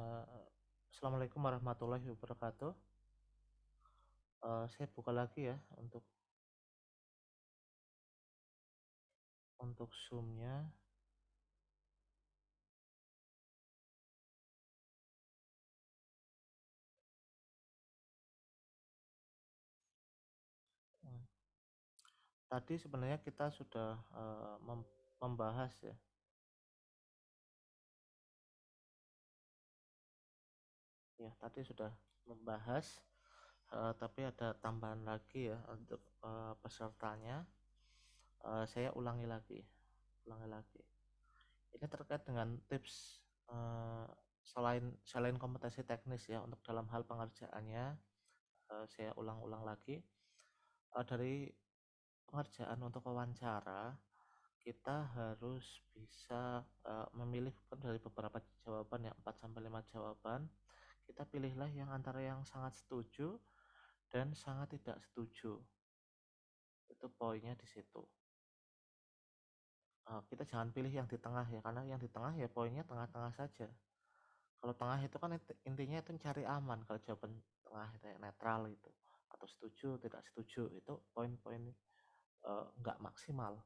Eh, Assalamualaikum warahmatullahi wabarakatuh. Saya buka lagi ya untuk Zoom-nya. Hmm. Tadi sebenarnya kita sudah membahas ya. Ya, tadi sudah membahas, tapi ada tambahan lagi ya untuk pesertanya. Saya ulangi lagi. Ini terkait dengan tips selain kompetensi teknis ya untuk dalam hal pengerjaannya. Saya ulang-ulang lagi. Dari pengerjaan untuk wawancara, kita harus bisa memilih dari beberapa jawaban ya, 4 sampai 5 jawaban. Kita pilihlah yang antara yang sangat setuju dan sangat tidak setuju. Itu poinnya di situ. Kita jangan pilih yang di tengah ya, karena yang di tengah ya poinnya tengah-tengah saja. Kalau tengah itu kan intinya itu cari aman. Kalau jawaban tengah itu ya, netral itu, atau setuju tidak setuju, itu poin-poin nggak maksimal.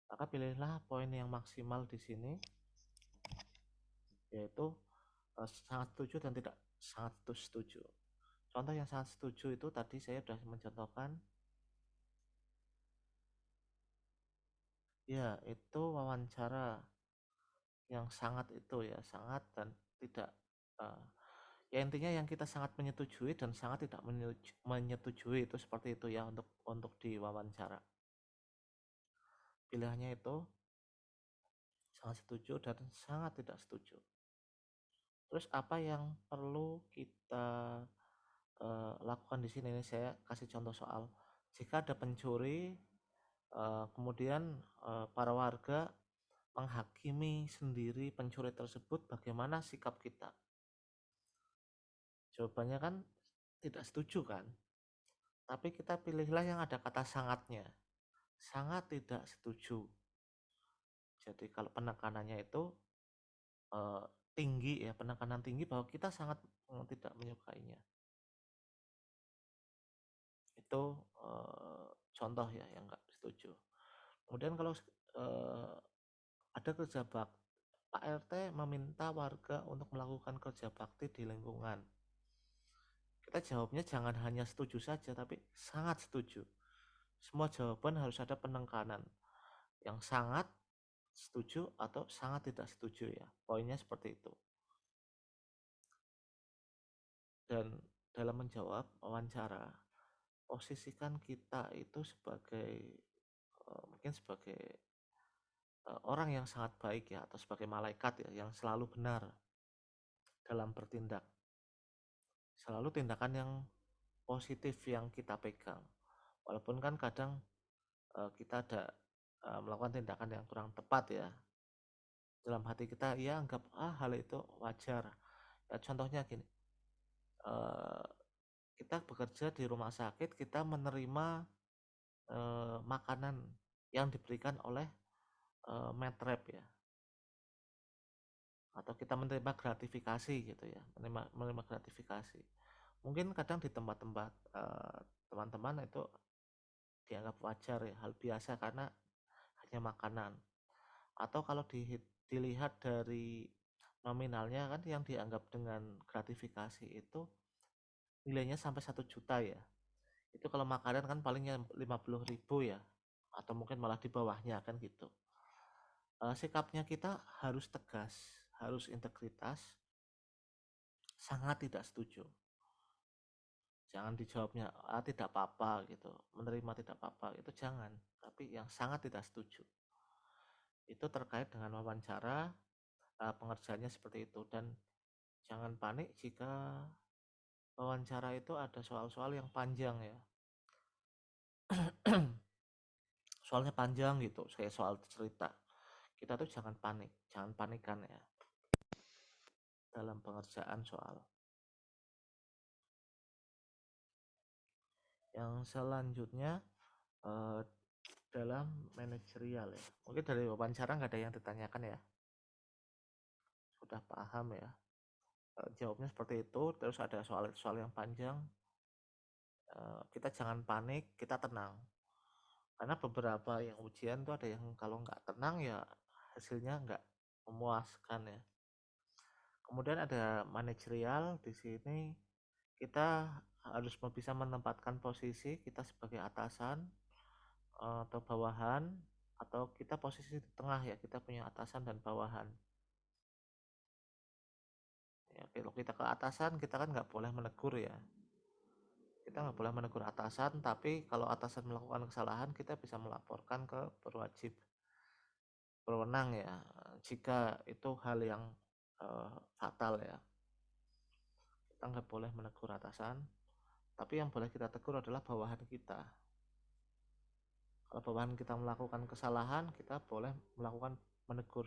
Maka pilihlah poin yang maksimal di sini, yaitu sangat setuju dan tidak sangat setuju. Contoh yang sangat setuju itu tadi saya sudah mencontohkan, ya itu wawancara yang sangat itu ya, sangat dan tidak, uh, ya intinya yang kita sangat menyetujui dan sangat tidak menyetujui, itu seperti itu ya untuk diwawancara. Pilihannya itu sangat setuju dan sangat tidak setuju. Terus apa yang perlu kita lakukan di sini? Ini saya kasih contoh soal, jika ada pencuri, kemudian para warga menghakimi sendiri pencuri tersebut, bagaimana sikap kita? Jawabannya kan tidak setuju kan? Tapi kita pilihlah yang ada kata sangatnya, sangat tidak setuju. Jadi kalau penekanannya itu tinggi ya, penekanan tinggi bahwa kita sangat tidak menyukainya. Itu contoh ya yang nggak setuju. Kemudian kalau ada kerja bakti, Pak RT meminta warga untuk melakukan kerja bakti di lingkungan. Kita jawabnya jangan hanya setuju saja, tapi sangat setuju. Semua jawaban harus ada penekanan, yang sangat setuju atau sangat tidak setuju ya. Poinnya seperti itu. Dan dalam menjawab wawancara, posisikan kita itu sebagai mungkin sebagai orang yang sangat baik ya, atau sebagai malaikat ya, yang selalu benar dalam bertindak. Selalu tindakan yang positif yang kita pegang. Walaupun kan kadang kita ada melakukan tindakan yang kurang tepat ya. Dalam hati kita ya anggap hal itu wajar. Ya, contohnya gini, kita bekerja di rumah sakit, kita menerima makanan yang diberikan oleh medrep ya, atau kita menerima gratifikasi gitu ya, menerima gratifikasi. Mungkin kadang di tempat-tempat teman-teman itu dianggap wajar ya, hal biasa karena hanya makanan. Atau kalau dilihat dari nominalnya kan, yang dianggap dengan gratifikasi itu nilainya sampai 1 juta ya. Itu kalau makanan kan palingnya 50.000 ya, atau mungkin malah di bawahnya kan gitu. Sikapnya kita harus tegas, harus integritas, sangat tidak setuju. Jangan dijawabnya tidak apa-apa gitu, menerima tidak apa-apa, itu jangan. Tapi yang sangat tidak setuju. Itu terkait dengan wawancara, pengerjaannya seperti itu. Dan jangan panik jika wawancara itu ada soal-soal yang panjang ya. Soalnya panjang gitu, kayak soal cerita. Kita tuh jangan panikan ya dalam pengerjaan soal. Yang selanjutnya dalam manajerial ya. Mungkin dari wawancara nggak ada yang ditanyakan ya. Sudah paham ya. jawabnya seperti itu. Terus ada soal yang panjang, kita jangan panik, kita tenang. Karena beberapa yang ujian tuh ada yang kalau nggak tenang ya hasilnya nggak memuaskan ya. Kemudian ada manajerial. Di sini kita harus bisa menempatkan posisi kita sebagai atasan atau bawahan, atau kita posisi di tengah ya, kita punya atasan dan bawahan ya. Kalau kita ke atasan, kita kan nggak boleh menegur ya, kita nggak boleh menegur atasan, tapi kalau atasan melakukan kesalahan kita bisa melaporkan ke berwajib berwenang ya, jika itu hal yang fatal ya. Kita nggak boleh menegur atasan, tapi yang boleh kita tegur adalah bawahan kita. Kalau bawahan kita melakukan kesalahan, kita boleh melakukan menegur.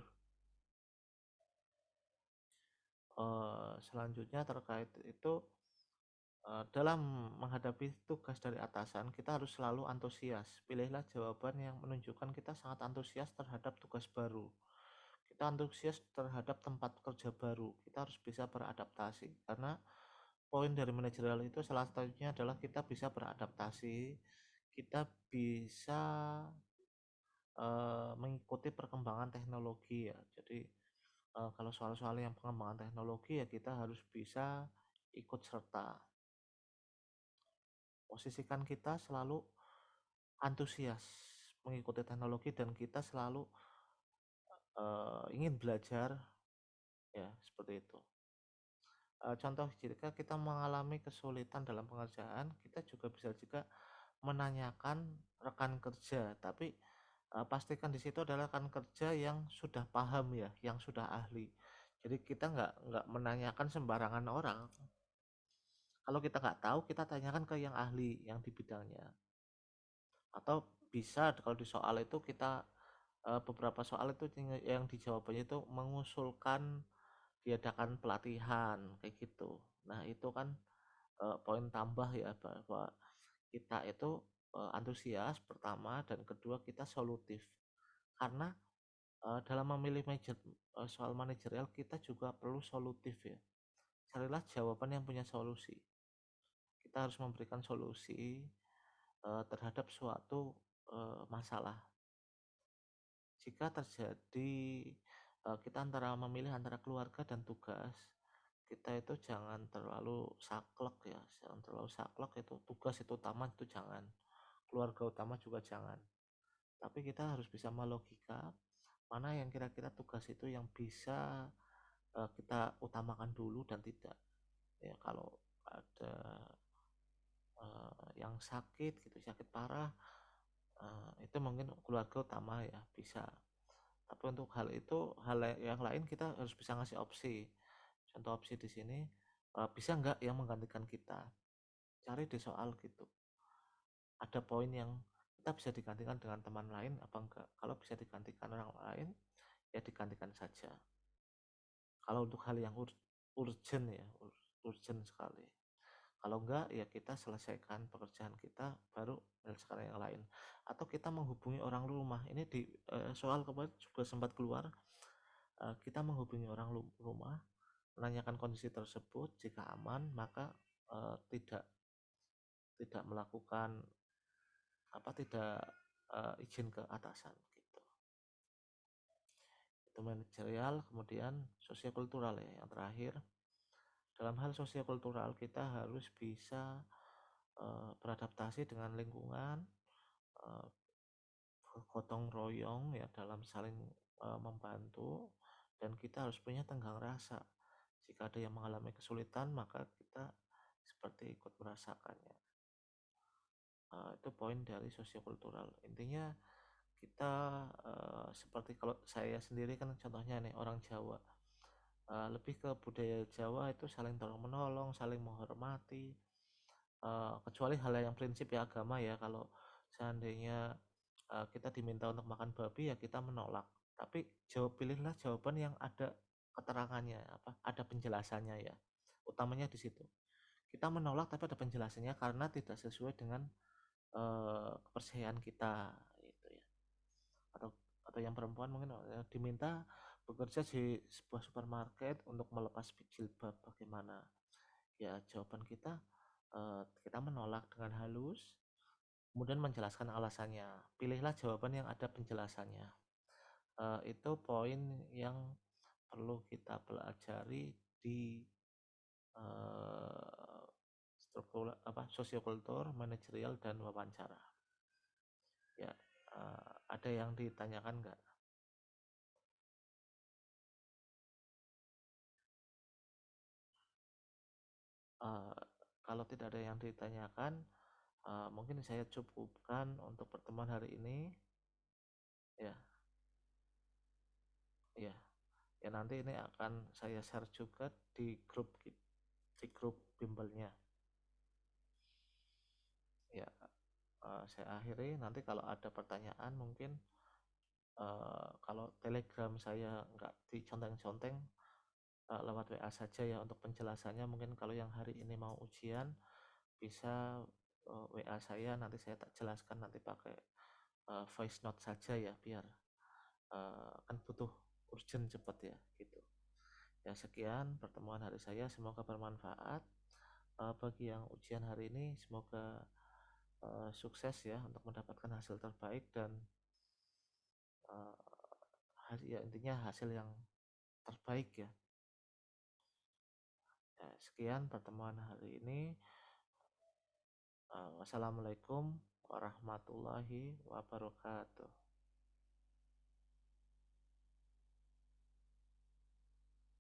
Selanjutnya terkait itu, dalam menghadapi tugas dari atasan, kita harus selalu antusias. Pilihlah jawaban yang menunjukkan kita sangat antusias terhadap tugas baru. Kita antusias terhadap tempat kerja baru. Kita harus bisa beradaptasi, karena poin dari manajerial itu salah satunya adalah kita bisa beradaptasi, kita bisa mengikuti perkembangan teknologi ya. Jadi kalau soal-soal yang pengembangan teknologi ya kita harus bisa ikut serta. Posisikan kita selalu antusias mengikuti teknologi dan kita selalu ingin belajar ya, seperti itu. Contoh jika kita mengalami kesulitan dalam pengerjaan, kita juga bisa menanyakan rekan kerja, tapi pastikan di situ adalah rekan kerja yang sudah paham ya, yang sudah ahli. Jadi kita nggak menanyakan sembarangan orang. Kalau kita nggak tahu, kita tanyakan ke yang ahli, yang di bidangnya. Atau bisa kalau di soal itu kita beberapa soal itu yang dijawabnya itu mengusulkan diadakan pelatihan kayak gitu. Nah itu kan poin tambah ya, bahwa kita itu antusias pertama, dan kedua kita solutif. Karena dalam memilih soal manajerial kita juga perlu solutif ya. Carilah jawaban yang punya solusi. Kita harus memberikan solusi terhadap suatu masalah. Jika terjadi kita memilih antara keluarga dan tugas, kita itu jangan terlalu saklek ya, jangan terlalu saklek. Itu tugas itu utama, itu jangan, keluarga utama juga jangan, tapi kita harus bisa melogika mana yang kira-kira tugas itu yang bisa kita utamakan dulu dan tidak ya. Kalau ada yang sakit gitu, sakit parah, itu mungkin keluarga utama ya, bisa. Tapi untuk hal itu, hal yang lain kita harus bisa ngasih opsi. Contoh opsi di sini, bisa nggak yang menggantikan kita, cari di soal gitu. Ada poin yang kita bisa digantikan dengan teman lain apa enggak. Kalau bisa digantikan orang lain ya digantikan saja. Kalau untuk hal yang urgent ya, urgent sekali. Kalau enggak ya kita selesaikan pekerjaan kita baru menyelesaikan yang lain. Atau kita menghubungi orang rumah. Ini di soal kemarin juga sempat keluar, kita menghubungi orang rumah, menanyakan kondisi tersebut. Jika aman maka tidak melakukan tidak izin ke atasan gitu. Itu manajerial. Kemudian sosiokultural ya, yang terakhir. Dalam hal sosiokultural kita harus bisa beradaptasi dengan lingkungan, gotong royong ya, dalam saling membantu, dan kita harus punya tenggang rasa. Jika ada yang mengalami kesulitan maka kita seperti ikut merasakannya. Itu poin dari sosiokultural. Intinya kita seperti kalau saya sendiri kan contohnya nih orang Jawa, lebih ke budaya Jawa itu saling tolong menolong, saling menghormati, kecuali hal yang prinsip ya, agama ya. Kalau seandainya kita diminta untuk makan babi ya kita menolak, tapi pilihlah jawaban yang ada keterangannya, ada penjelasannya ya, utamanya di situ. Kita menolak tapi ada penjelasannya karena tidak sesuai dengan kepercayaan kita gitu ya. Atau yang perempuan mungkin diminta Bekerja di sebuah supermarket untuk melepas jilbab bagaimana? Ya, jawaban kita, kita menolak dengan halus, kemudian menjelaskan alasannya. Pilihlah jawaban yang ada penjelasannya. Itu poin yang perlu kita pelajari di eh, struktur sosiokultur, manajerial dan wawancara. Ya, ada yang ditanyakan nggak? Eh, Kalau tidak ada yang ditanyakan, mungkin saya cukupkan untuk pertemuan hari ini. Ya, ya, ya nanti ini akan saya share juga di grup bimbelnya. Ya, saya akhiri. Nanti kalau ada pertanyaan mungkin kalau Telegram saya nggak diconteng-conteng, lewat WA saja ya untuk penjelasannya. Mungkin kalau yang hari ini mau ujian bisa WA saya, nanti saya tak jelaskan nanti pakai voice note saja ya, biar kan butuh urgent cepet ya gitu. Ya, sekian pertemuan hari saya, semoga bermanfaat. Bagi yang ujian hari ini semoga sukses ya untuk mendapatkan hasil terbaik dan ya intinya hasil yang terbaik ya. Ya, sekian pertemuan hari ini. Wassalamualaikum warahmatullahi wabarakatuh.